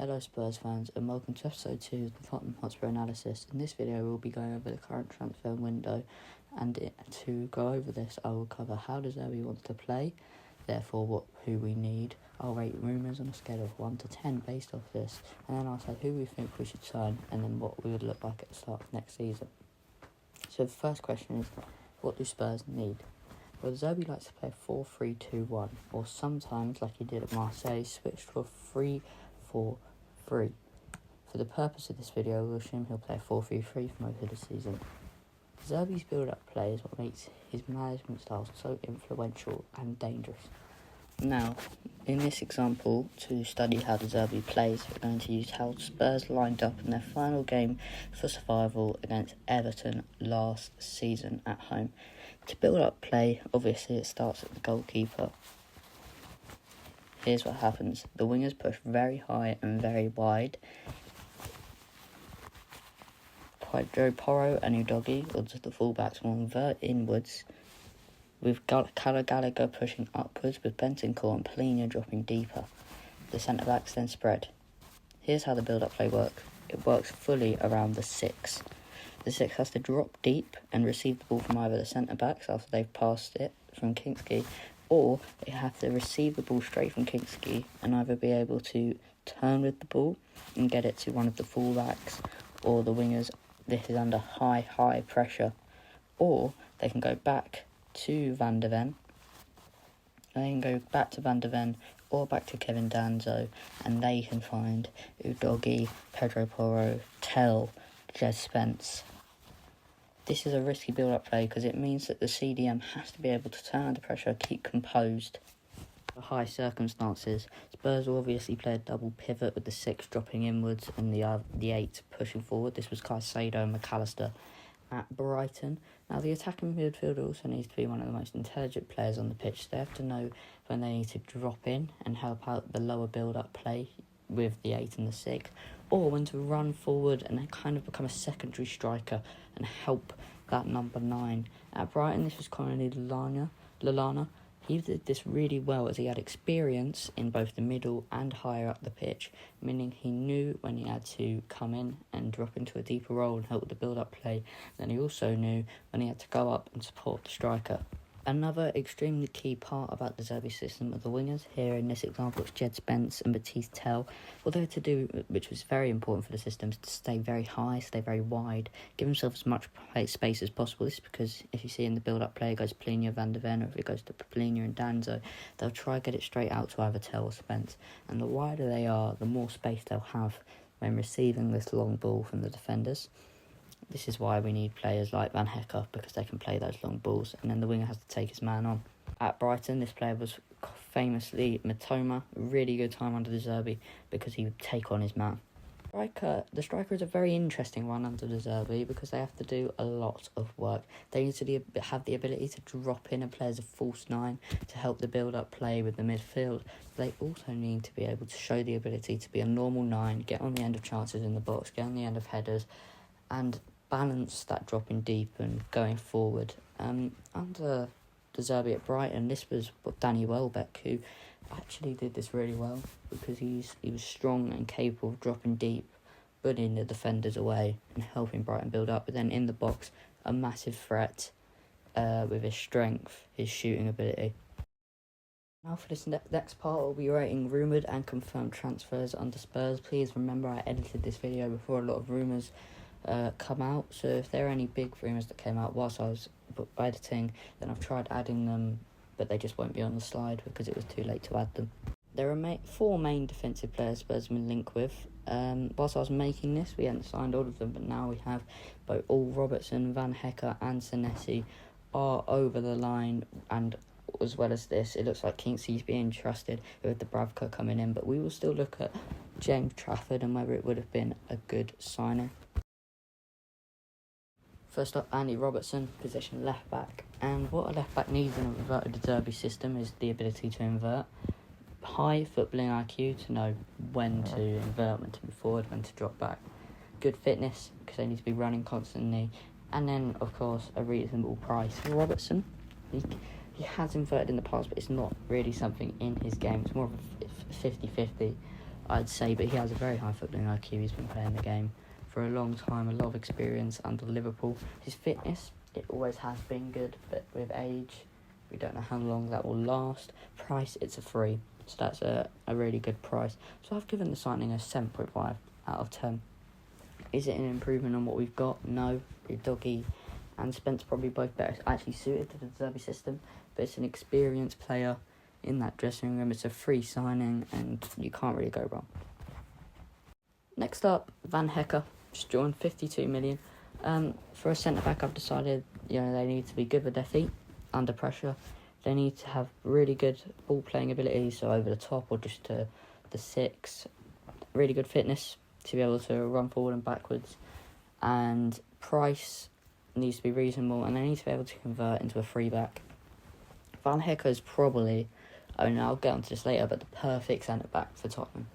Hello Spurs fans and welcome to episode 2 of the Tottenham Hotspur analysis. In this video we'll be going over the current transfer window, and to go over this I will cover how De Zerbi wants to play, therefore who we need. I'll rate rumours on a scale of 1 to 10 based off this, and then I'll say who we think we should sign and then what we would look like at the start of next season. So the first question is, what do Spurs need? Well, De Zerbi likes to play 4-3-2-1, or sometimes, like he did at Marseille, switch to a 3-4-3. For the purpose of this video, we'll assume he'll play 4-3-3 for most of the season. De Zerbi's build-up play is what makes his management style so influential and dangerous. Now, in this example, to study how De Zerbi plays, we're going to use how Spurs lined up in their final game for survival against Everton last season at home. To build up play, obviously it starts at the goalkeeper. Here's what happens. The wingers push very high and very wide. Pedro Porro and Udogie, or the fullbacks, will invert inwards, with Callum Gallagher pushing upwards, with Bentancur and Polina dropping deeper. The centre-backs then spread. Here's how the build-up play works. It works fully around the 6. The 6 has to drop deep and receive the ball from either the centre-backs after they've passed it from Kingsley, or they have to receive the ball straight from Kingsley and either be able to turn with the ball and get it to one of the fullbacks or the wingers. This is under high pressure. Or they can go back to Van de Ven. They can go back to Van de Ven or back to Kevin Danzo, and they can find Udogie, Pedro Porro, Tell, Jez Spence. This is a risky build-up play because it means that the CDM has to be able to turn under pressure, keep composed. For high circumstances, Spurs will obviously play a double pivot with the 6 dropping inwards and the 8 pushing forward. This was Caicedo and McAllister at Brighton. Now, the attacking midfielder also needs to be one of the most intelligent players on the pitch. They have to know when they need to drop in and help out the lower build-up play with the 8 and the 6, or when to run forward and then kind of become a secondary striker and help that number 9. At Brighton, this was currently Lallana. He did this really well as he had experience in both the middle and higher up the pitch, meaning he knew when he had to come in and drop into a deeper role and help with the build-up play. Then he also knew when he had to go up and support the striker. Another extremely key part about the Zerbi system are the wingers. Here in this example it's Jed Spence and Baptiste Tell. What they're to do, which was very important for the system, is to stay very high, stay very wide, give themselves as much space as possible. This is because if you see in the build-up play it goes to Polina, Van de Ven, or if it goes to Polina and Danzo, they'll try to get it straight out to either Tell or Spence. And the wider they are, the more space they'll have when receiving this long ball from the defenders. This is why we need players like Van Hecke, because they can play those long balls, and then the winger has to take his man on. At Brighton, this player was famously Matoma, really good time under De Zerbi because he would take on his man. The striker is a very interesting one under De Zerbi because they have to do a lot of work. They need to have the ability to drop in and play as a false 9 to help the build-up play with the midfield. They also need to be able to show the ability to be a normal 9, get on the end of chances in the box, get on the end of headers, and balance that dropping deep and going forward. Under De Zerbi at Brighton, this was Danny Welbeck, who actually did this really well because he was strong and capable of dropping deep, bullying the defenders away and helping Brighton build up. But then in the box, a massive threat with his strength, his shooting ability. Now for this next part, I'll be rating rumoured and confirmed transfers under Spurs. Please remember I edited this video before a lot of rumours come out, so if there are any big rumours that came out whilst I was editing, then I've tried adding them, but they just won't be on the slide because it was too late to add them. There are 4 main defensive players Spurs have been linked with. Whilst I was making this, we hadn't signed all of them, but now we have both Robertson, Van Hecke and Senesi are over the line, and as well as this, it looks like Kingsley's being trusted with the Bravka coming in, but we will still look at James Trafford and whether it would have been a good signing. First up, Andy Robertson, position left back. And what a left back needs in a reverted De Zerbi system is the ability to invert. High footballing IQ to know when to invert, when to move forward, when to drop back. Good fitness, because they need to be running constantly. And then, of course, a reasonable price. Robertson, he has inverted in the past, but it's not really something in his game. It's more of a 50-50. I'd say, but he has a very high footballing IQ. He's been playing the game for a long time, a lot of experience under Liverpool. His fitness, it always has been good, but with age, we don't know how long that will last. Price, it's a free, so that's a really good price. So I've given the signing a 7.5 out of 10. Is it an improvement on what we've got? No. Doggy and Spence probably both better actually suited to the De Zerbi system, but it's an experienced player in that dressing room. It's a free signing and you can't really go wrong. Next up, Van Hecker, just joined 52 million. For a centre-back, I've decided they need to be good with their feet under pressure. They need to have really good ball-playing ability, so over the top or just to the six. Really good fitness to be able to run forward and backwards. And price needs to be reasonable, and they need to be able to convert into a free back. Van Hecker is probably, I'll get onto this later, but the perfect centre-back for Tottenham.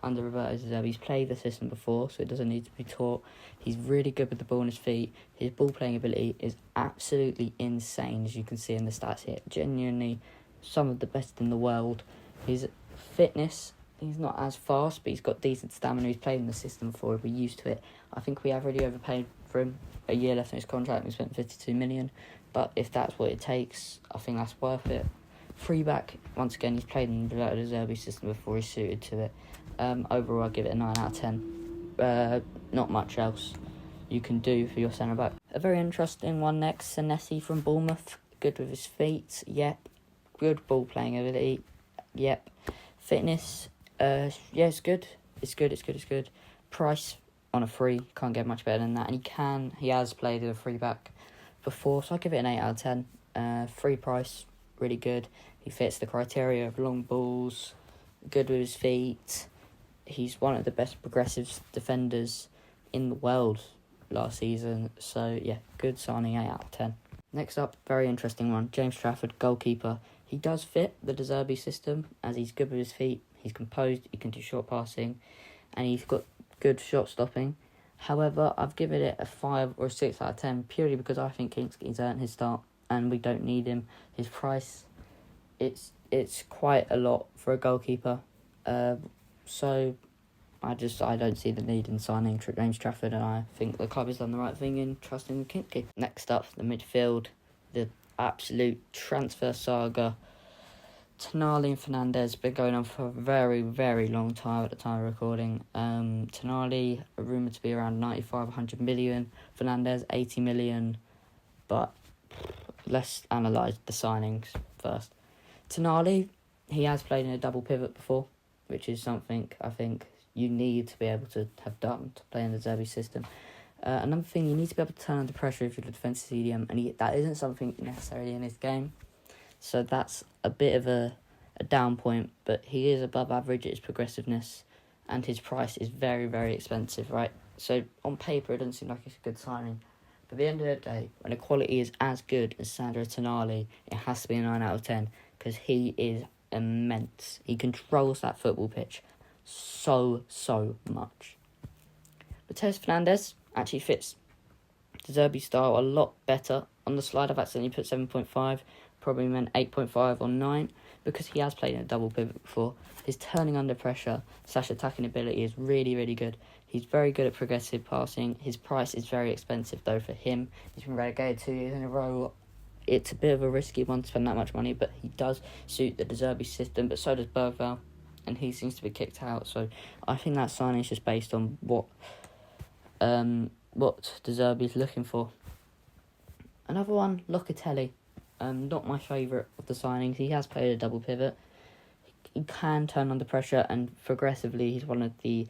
Under Roberto De Zerbi, he's played the system before, so it doesn't need to be taught. He's really good with the ball on his feet. His ball-playing ability is absolutely insane, as you can see in the stats here. Genuinely some of the best in the world. His fitness, he's not as fast, but he's got decent stamina. He's played in the system before, we're used to it. I think we have really overpaid for him. A year left in his contract, we spent 52 million. But if that's what it takes, I think that's worth it. Free back, once again, he's played in the De Zerbi system before, he's suited to it. Overall, I'll give it a 9 out of 10. Not much else you can do for your centre-back. A very interesting one next, Senesi from Bournemouth. Good with his feet, yep. Good ball-playing ability, yep. Fitness, it's good. It's good. Price on a free, can't get much better than that. And he has played as a free back before, so I'll give it an 8 out of 10. Free price, really good. He fits the criteria of long balls, good with his feet. He's one of the best progressive defenders in the world last season. So, yeah, good signing, 8 out of 10. Next up, very interesting one. James Trafford, goalkeeper. He does fit the De Zerbi system, as he's good with his feet. He's composed, he can do short passing, and he's got good shot stopping. However, I've given it a 5 or a 6 out of 10, purely because I think he's earned his start, and we don't need him. His price, it's quite a lot for a goalkeeper. So I don't see the need in signing James Trafford, and I think the club has done the right thing in trusting Kinky. Next up, the midfield, the absolute transfer saga. Tonali and Fernandez been going on for a very, very long time at the time of recording. Tonali rumoured to be around 95, 100 million. Fernandez 80 million. But let's analyse the signings first. Tonali, he has played in a double pivot before, which is something I think you need to be able to have done to play in the Zerbi system. Another thing, you need to be able to turn under pressure if you're a defensive CDM, and that isn't something necessarily in his game. So that's a bit of a down point, but he is above average at his progressiveness, and his price is very, very expensive, right? So on paper, it doesn't seem like it's a good signing. But at the end of the day, when the quality is as good as Sandro Tonali, it has to be a 9 out of 10, because he is immense. He controls that football pitch so much. Matheus Fernandes actually fits De Zerbi style a lot better. On the slide, I've accidentally put 7.5, probably meant 8.5 or 9, because he has played in a double pivot before. His turning under pressure / attacking ability is really, really good. He's very good at progressive passing. His price is very expensive, though, for him. He's been relegated 2 years in a row. It's a bit of a risky one to spend that much money, but he does suit the De Zerbi system, but so does Bergvall, and he seems to be kicked out. So I think that signing is just based on what De Zerbi is looking for. Another one, Locatelli. Not my favourite of the signings. He has played a double pivot. He can turn under pressure, and progressively he's one of the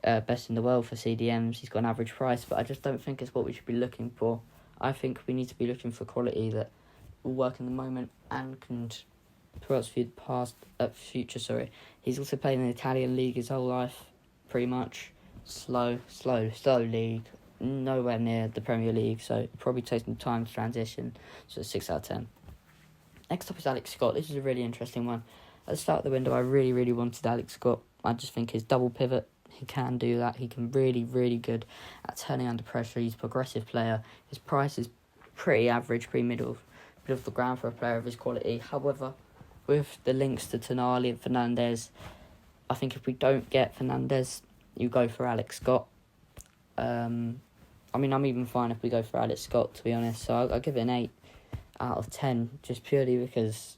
best in the world for CDMs. He's got an average price, but I just don't think it's what we should be looking for. I think we need to be looking for quality that will work in the moment and can progress for the future. He's also played in the Italian league his whole life, pretty much. Slow league. Nowhere near the Premier League, so probably takes some time to transition. So 6 out of 10. Next up is Alex Scott. This is a really interesting one. At the start of the window, I really wanted Alex Scott. I just think his double pivot, he can do that. He can really good at turning under pressure. He's a progressive player. His price is pretty average, pretty middle of the ground for a player of his quality. However, with the links to Tonali and Fernandez, I think if we don't get Fernandes, you go for Alex Scott. I'm even fine if we go for Alex Scott, to be honest. So I'll give it an 8 out of 10, just purely because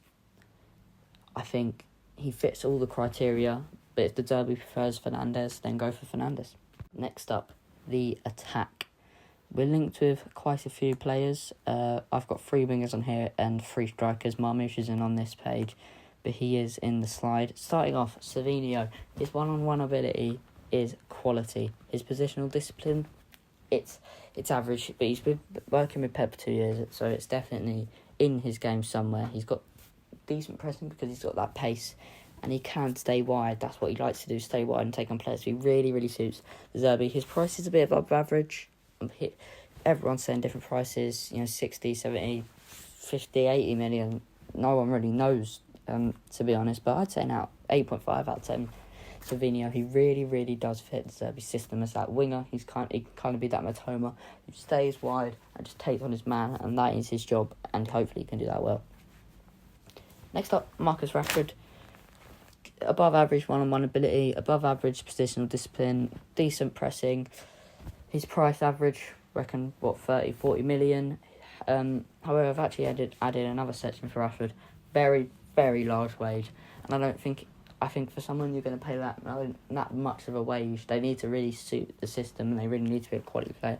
I think he fits all the criteria. But if the Derby prefers Fernandes, then go for Fernandes. Next up, the attack. We're linked with quite a few players. I've got 3 wingers on here and 3 strikers. Marmoush isn't on this page, but he is in the slide. Starting off, Savinho. His one-on-one ability is quality. His positional discipline, it's average, but he's been working with Pep for 2 years, so it's definitely in his game somewhere. He's got decent pressing because he's got that pace, and he can stay wide. That's what he likes to do, stay wide and take on players. So he really, really suits the Derby. His price is a bit above average. Everyone's saying different prices, 60, 70, 50, 80 million. No one really knows, to be honest, but I'd say now 8.5 out of 10. Savinho, he really, really does fit the Derby system as that winger. He can kind of be that Matoma who stays wide and just takes on his man, and that is his job, and hopefully he can do that well. Next up, Marcus Rashford. Above average one-on-one ability, above average positional discipline, decent pressing. His price average, reckon, 30, 40 million. However, I've actually added another section for Rashford. Very, very large wage. And I think for someone you're going to pay that much of a wage, they need to really suit the system and they really need to be a quality player.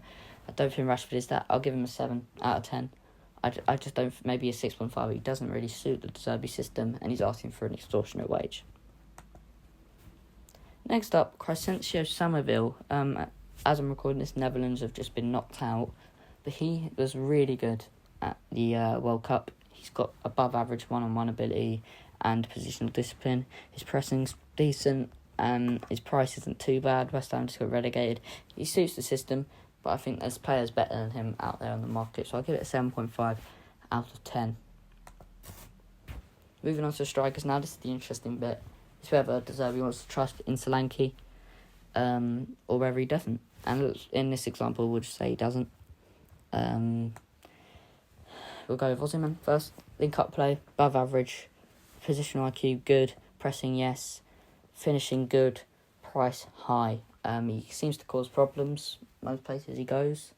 I don't think Rashford is that. I'll give him a 7 out of 10. I just don't, maybe a 6.5. He doesn't really suit the Derby system and he's asking for an extortionate wage. Next up, Crescencio Somerville. As I'm recording this, Netherlands have just been knocked out, but he was really good at the World Cup. He's got above average one-on-one ability and positional discipline. His pressing's decent, and his price isn't too bad. West Ham just got relegated. He suits the system, but I think there's players better than him out there on the market, so I'll give it a 7.5 out of 10. Moving on to strikers now, this is the interesting bit. It's whether De Zerbi wants to trust in Solanke, or whether he doesn't. And in this example, we'll just say he doesn't. We'll go with Osimhen first. Link-up play, above average. Positional IQ, good. Pressing, yes. Finishing, good. Price, high. He seems to cause problems most places he goes.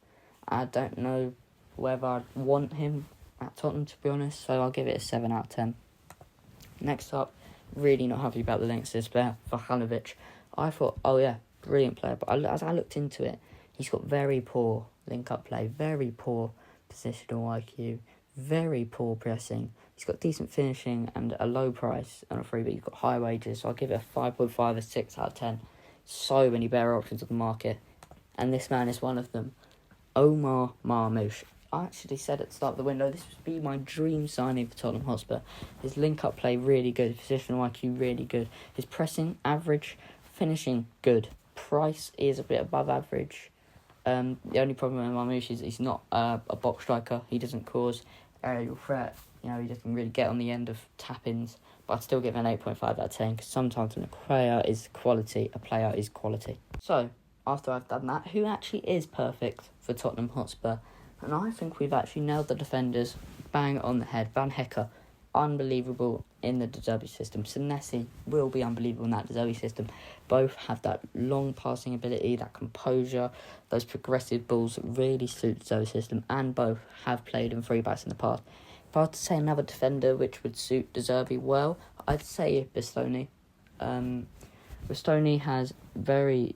I don't know whether I'd want him at Tottenham, to be honest, so I'll give it a 7 out of 10. Next up, really not happy about the links to this player, Vahanovic. I thought, brilliant player, but as I looked into it, he's got very poor link-up play, very poor positional IQ, very poor pressing. He's got decent finishing and a low price on a free, but he's got high wages, so I'll give it a 5.5 or 6 out of 10. So many better options on the market, and this man is one of them. Omar Marmoush. I actually said at the start of the window, this would be my dream signing for Tottenham Hotspur. His link-up play, really good. Positional IQ, really good. His pressing, average. Finishing, good. Price is a bit above average. The only problem with Marmoush is he's not a box striker. He doesn't cause aerial threat. He doesn't really get on the end of tap-ins. But I'd still give him an 8.5 out of 10, because sometimes when a player is quality, a player is quality. So, after I've done that, who actually is perfect for Tottenham Hotspur? And I think we've actually nailed the defenders bang on the head. Van Hecke, unbelievable in the De Zerbi system. Senesi will be unbelievable in that De Zerbi system. Both have that long passing ability, that composure, those progressive balls that really suit the Zerbi system, and both have played in free backs in the past. If I were to say another defender which would suit De Zerbi well, I'd say Bastoni. Bastoni has very,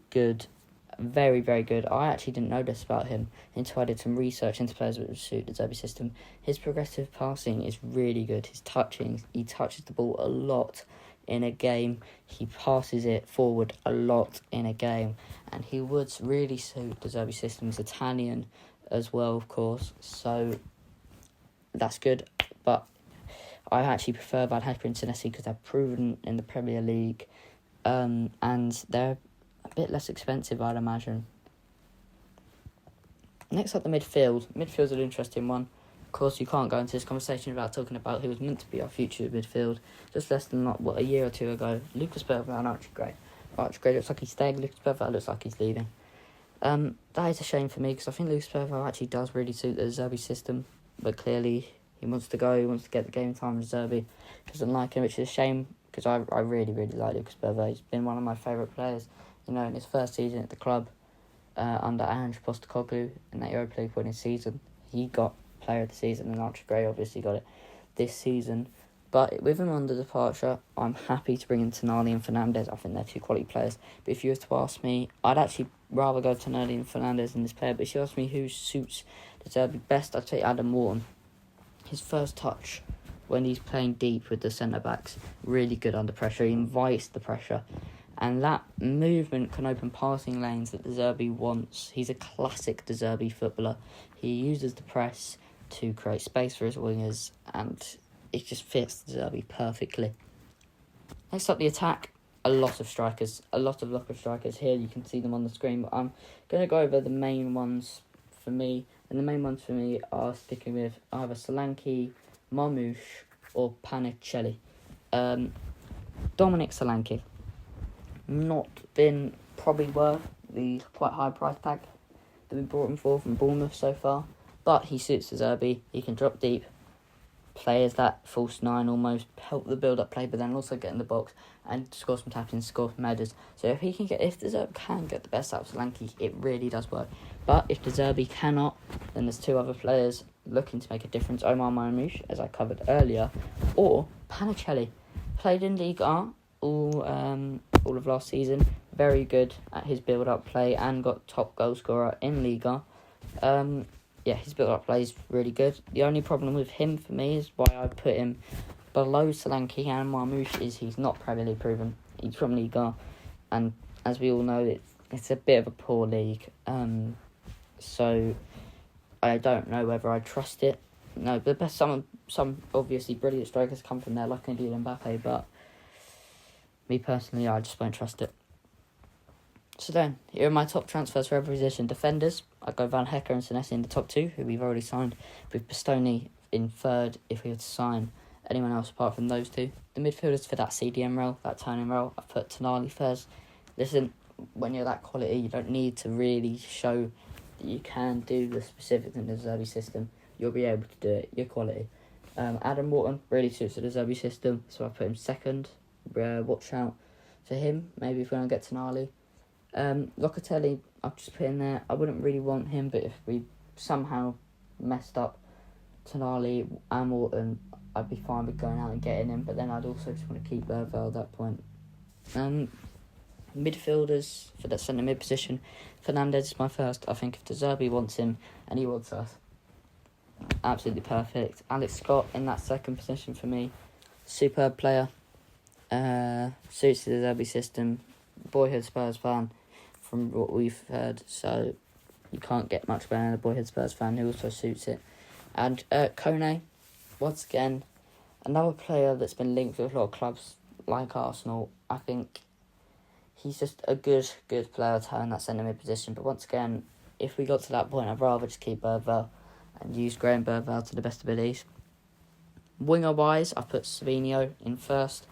very good. I actually didn't know this about him until I did some research into players that would suit the Derby system. His progressive passing is really good. His touching, he touches the ball a lot in a game. He passes it forward a lot in a game. And he would really suit the Derby system. He's Italian as well, of course. So that's good. But I actually prefer Van Hecke and Senesi because they're proven in the Premier League. And they're a bit less expensive, I'd imagine. Next up, the midfield. Midfield's an interesting one. Of course, you can't go into this conversation without talking about who was meant to be our future midfield. Just less than, a year or two ago. Lucas Bergvall and Archie Gray. Archie Gray looks like he's staying. Lucas Bergvall looks like he's leaving. That is a shame for me, because I think Lucas Bergvall actually does really suit the Zerbi system. But clearly, He wants to go. He wants to get the game time. Zerbi doesn't like him, which is a shame because I really, really like Lucas Berver. He's been one of my favourite players, in his first season at the club under Ange Postecoglou in that Europa League winning season. He got Player of the Season, and Archie Gray obviously got it this season. But with him under departure, I'm happy to bring in Tonali and Fernandes. I think they're two quality players. But if you were to ask me, I'd actually rather go Tonali and Fernandes in this player. But if you ask me who suits the Derby best, I'd say Adam Wharton. His first touch when he's playing deep with the centre-backs, really good under pressure. He invites the pressure. And that movement can open passing lanes that De Zerbi wants. He's a classic De Zerbi footballer. He uses the press to create space for his wingers, and it just fits De Zerbi perfectly. Next up, the attack. A lot of locker strikers here. You can see them on the screen, but I'm going to go over the main ones for me. And the main ones for me are sticking with either Solanke, Marmoush, or Panicelli. Dominic Solanke. Not been probably worth the quite high price tag that we brought him for from Bournemouth so far. But he suits De Zerbi. He can drop deep, play as that false nine almost, help the build-up play, but then also get in the box and score some tap-ins, score some headers. So if De Zerbi can get the best out of Solanke, it really does work. But if De Zerbi cannot, then there's two other players looking to make a difference. Omar Marmoush, as I covered earlier, or Panicelli. Played in Ligue 1 all of last season. Very good at his build-up play and got top goal scorer in Liga. His build-up play is really good. The only problem with him for me is why I put him below Solanke and Marmoush is he's not Premier League proven. He's from Liga, and as we all know, it's a bit of a poor league. So I don't know whether I trust it. No, the best some obviously brilliant strikers come from there, like Kylian Mbappe, but me personally, I just won't trust it. So then, here are my top transfers for every position. Defenders, I go Van Hecker and Senesi in the top two, who we've already signed, with Bastoni in third if we were to sign anyone else apart from those two. The midfielders for that CDM role, that turning role, I've put Tonali first. Listen, when you're that quality, you don't need to really show that you can do the specifics in the Zerbi system. You'll be able to do it, your quality. Adam Wharton really suits the Zerbi system, so I put him second. Watch out for him, maybe if we don't get Tonali. Locatelli, I've just put in there. I wouldn't really want him, but if we somehow messed up Tonali and Wharton, I'd be fine with going out and getting him, but then I'd also just want to keep Bervel at that point. Midfielders for that centre mid position, Fernandes is my first. I think if De Zerbi wants him and he wants us, absolutely perfect. Alex Scott in that second position for me, superb player. Suits the Zerbi system. Boyhood Spurs fan from what we've heard, so you can't get much better than a boyhood Spurs fan who also suits it. And Kone, once again, another player that's been linked with a lot of clubs like Arsenal. I think he's just a good player to have in that centre mid position. But once again, if we got to that point, I'd rather just keep Bervel and use Graham Bervel to the best abilities. Winger-wise, I put Savinho in first.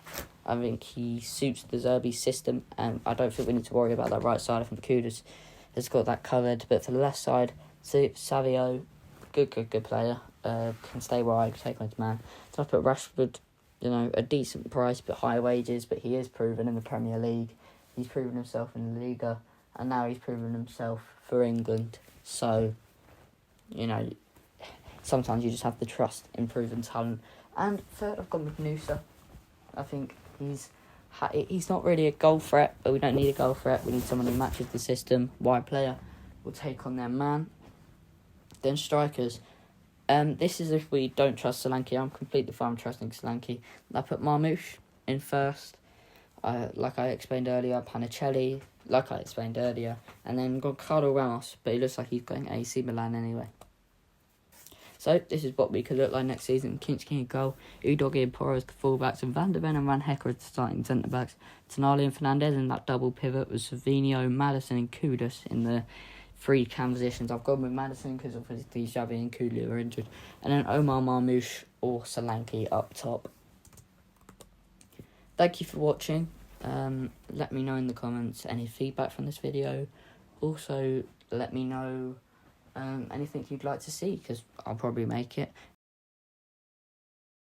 I think he suits the Zerbi system, and I don't think we need to worry about that right side. I think Kudus has got that covered. But for the left side, Savio, good player, can stay wide, take on his man. So I put Rashford, a decent price, but high wages, but he is proven in the Premier League. He's proven himself in the Liga, and now he's proven himself for England. So, sometimes you just have to trust in proven talent. And third, I've gone with Nusa. I think he's not really a goal threat, but we don't need a goal threat. We need someone who matches the system. Wide player will take on their man. Then strikers. This is if we don't trust Solanke. I'm completely fine trusting Solanke. I put Marmoush in first. Like I explained earlier, Panicelli, and then Gonçalo Ramos, but he looks like he's going AC Milan anyway. So this is what we could look like next season. Kinski in goal, Udogie and Porro as the fullbacks, and Van der Ven and Van Hecker as the starting centre-backs. Tonali and Fernandes in that double pivot with Savinho, Maddison and Kudus in the three cam positions. I've gone with Maddison because obviously Xavi and Kudus are injured. And then Omar Marmoush or Solanke up top. Thank you for watching. Let me know in the comments any feedback from this video. Also, let me know anything you'd like to see, because I'll probably make it.